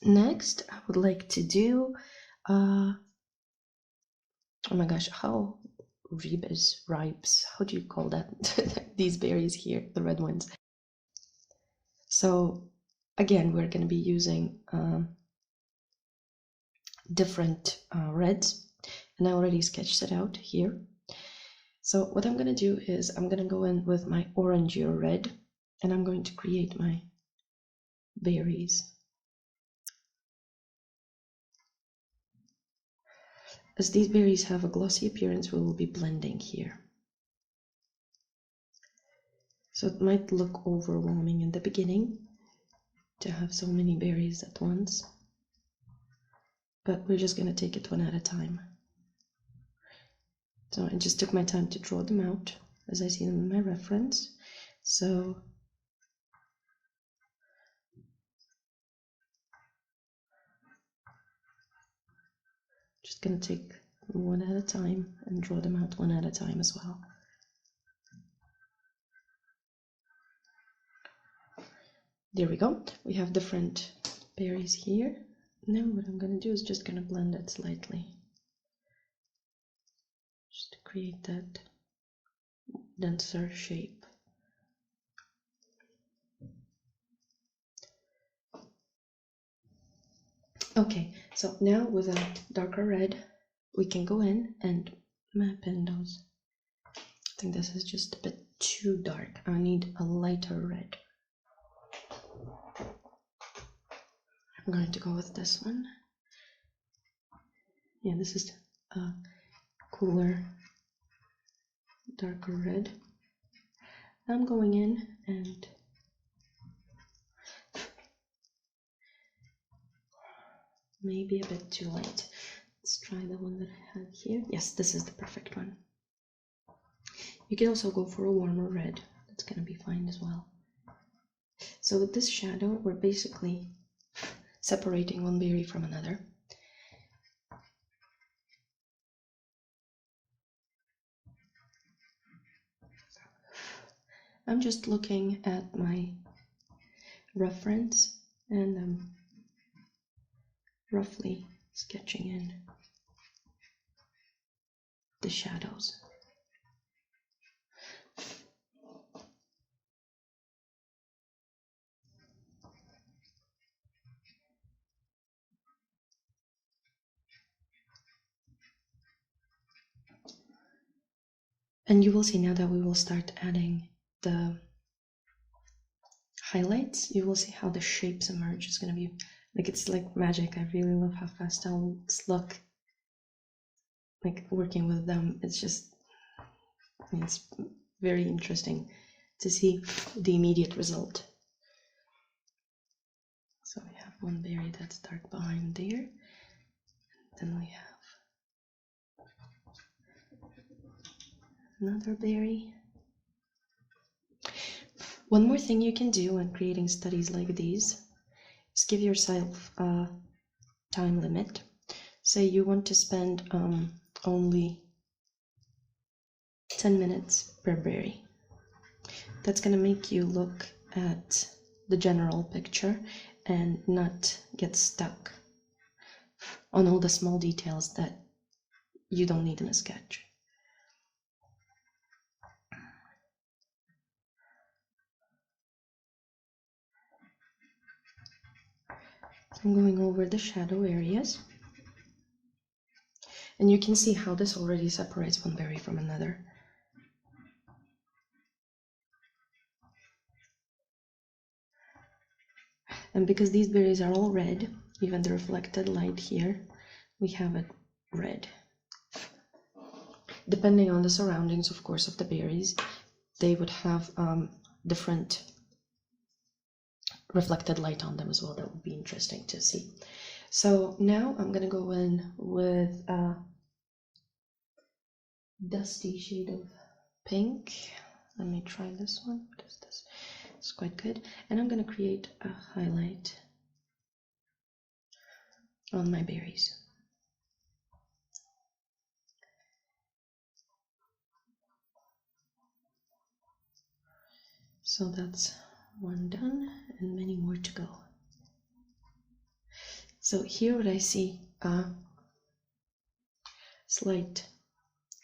Next, I would like to do, oh my gosh, how ribes, how do you call that? These berries here, the red ones. So again, we're going to be using different reds, and I already sketched it out here. So what I'm going to do is I'm going to go in with my orangier red, and I'm going to create my berries. As these berries have a glossy appearance, we will be blending here. So it might look overwhelming in the beginning to have so many berries at once, but we're just going to take it one at a time. So I just took my time to draw them out as I see them in my reference. So just going to take one at a time and draw them out one at a time as well. There we go. We have different berries here. Now what I'm going to do is just going to blend it slightly, just to create that denser shape. Okay, so now with a darker red, we can go in and map in those. I think this is just a bit too dark. I need a lighter red. I'm going to go with this one. Yeah, this is a cooler, darker red. I'm going in and maybe a bit too light. Let's try the one that I had here. Yes, this is the perfect one. You can also go for a warmer red. That's going to be fine as well. So with this shadow, we're basically separating one berry from another. I'm just looking at my reference and I'm roughly sketching in the shadows. And you will see now that we will start adding the highlights, you will see how the shapes emerge. It's going to be like, it's like magic. I really love how pastels look. Like working with them, it's very interesting to see the immediate result. So we have one berry that's dark behind there. Then we have another berry. One more thing you can do when creating studies like these is give yourself a time limit. Say you want to spend only 10 minutes per berry. That's going to make you look at the general picture and not get stuck on all the small details that you don't need in a sketch. So I'm going over the shadow areas, and you can see how this already separates one berry from another. And because these berries are all red, even the reflected light here, we have it red. Depending on the surroundings, of course, of the berries, they would have different reflected light on them as well. That would be interesting to see. So now I'm gonna go in with a dusty shade of pink. Let me try this one. What is this? It's quite good. And I'm gonna create a highlight on my berries. So that's one done and many more to go. So here what I see, slight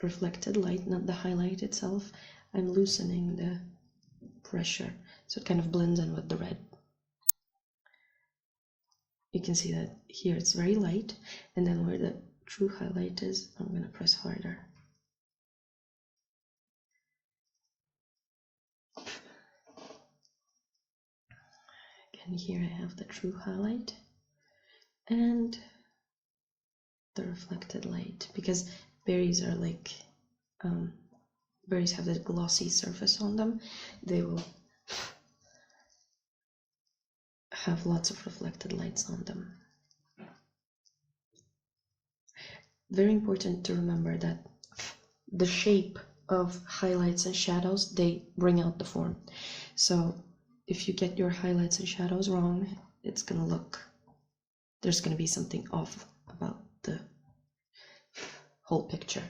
reflected light, not the highlight itself. I'm loosening the pressure so it kind of blends in with the red. You can see that here it's very light, and then where the true highlight is, I'm going to press harder. Again, here I have the true highlight and the reflected light, because berries are like, berries have this glossy surface on them. They will have lots of reflected lights on them. Very important to remember that the shape of highlights and shadows, they bring out the form. So if you get your highlights and shadows wrong, it's gonna look, there's gonna be something off about the whole picture.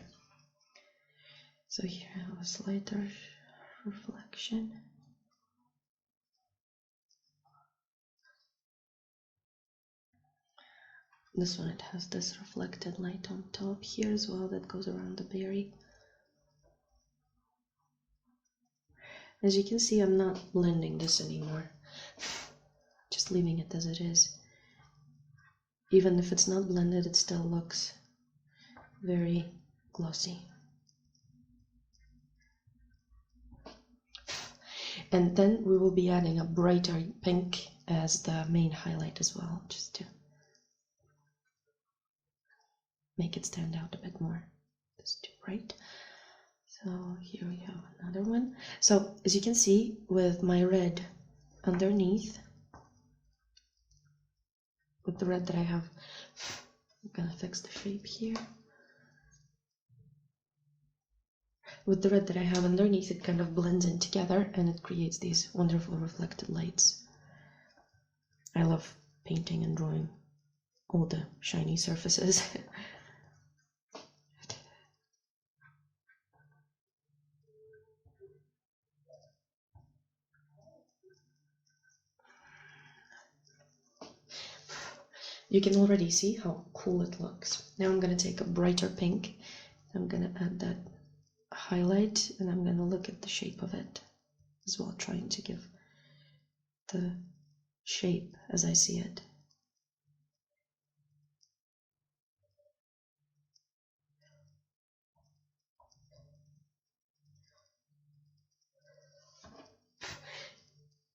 So here I have a slighter reflection. This one, it has this reflected light on top here as well that goes around the berry. As you can see, I'm not blending this anymore, just leaving it as it is. Even if it's not blended, it still looks very glossy. And then we will be adding a brighter pink as the main highlight as well, just to make it stand out a bit more. It's too bright. So here we have another one. So as you can see, with my red underneath, with the red that I have, I'm gonna fix the shape here. With the red that I have underneath, it kind of blends in together and it creates these wonderful reflected lights. I love painting and drawing all the shiny surfaces. You can already see how cool it looks. Now I'm going to take a brighter pink. I'm going to add that highlight, and I'm going to look at the shape of it as well, trying to give the shape as I see it.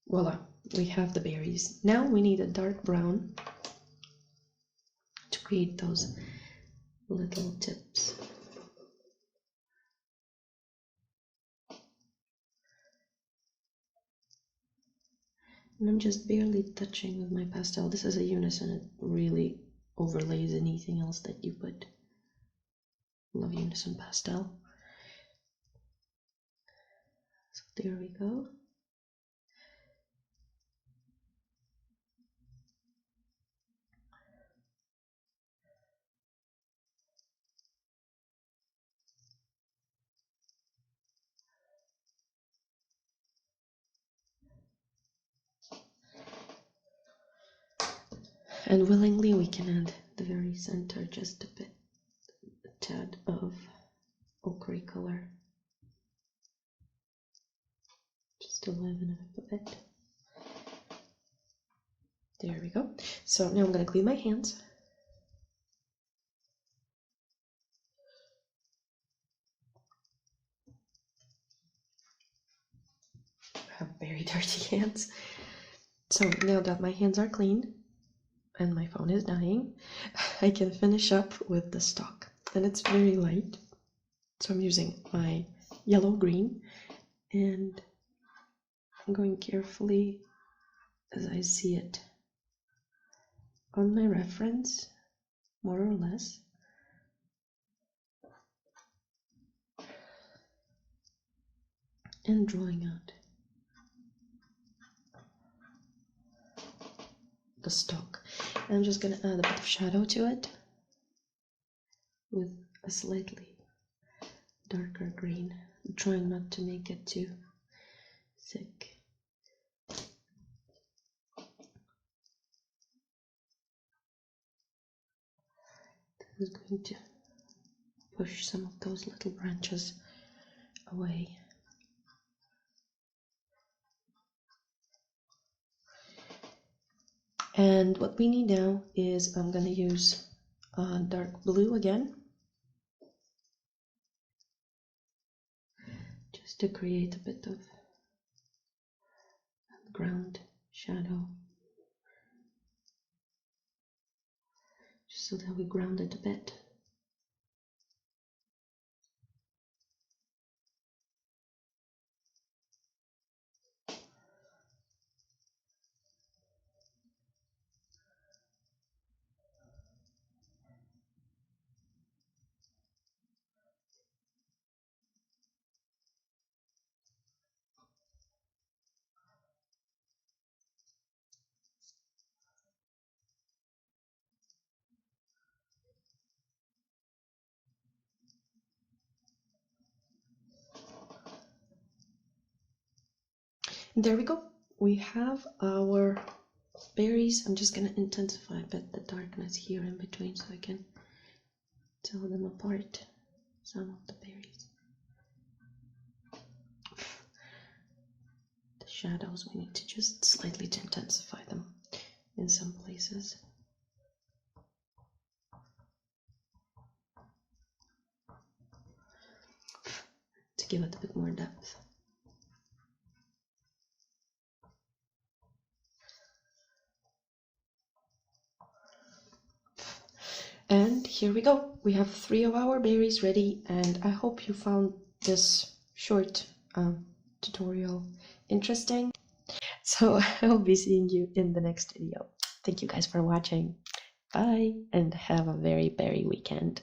Voila, we have the berries. Now we need a dark brown to create those little tips. And I'm just barely touching with my pastel. This is a unison, it really overlays anything else that you put. Love unison pastel. So there we go. And willingly we can add the very center just a bit, a tad of ochre color, just to liven it up a bit. There we go. So now I'm going to clean my hands. I have very dirty hands. So now that my hands are clean and my phone is dying, I can finish up with the stock. And it's very light, so I'm using my yellow-green, and I'm going carefully as I see it on my reference, more or less. And drawing out the stock. And I'm just going to add a bit of shadow to it with a slightly darker green. I'm trying not to make it too thick. is going to push some of those little branches away. And what we need now is I'm going to use dark blue again, just to create a bit of ground shadow, just so that we ground it a bit. There we go. We have our berries. I'm just going to intensify a bit the darkness here in between so I can tell them apart, some of the berries. The shadows, we need to just slightly intensify them in some places. To give it a bit more depth. And here we go. We have 3 of our berries ready, and I hope you found this short tutorial interesting. So I'll be seeing you in the next video. Thank you guys for watching. Bye, and have a very berry weekend.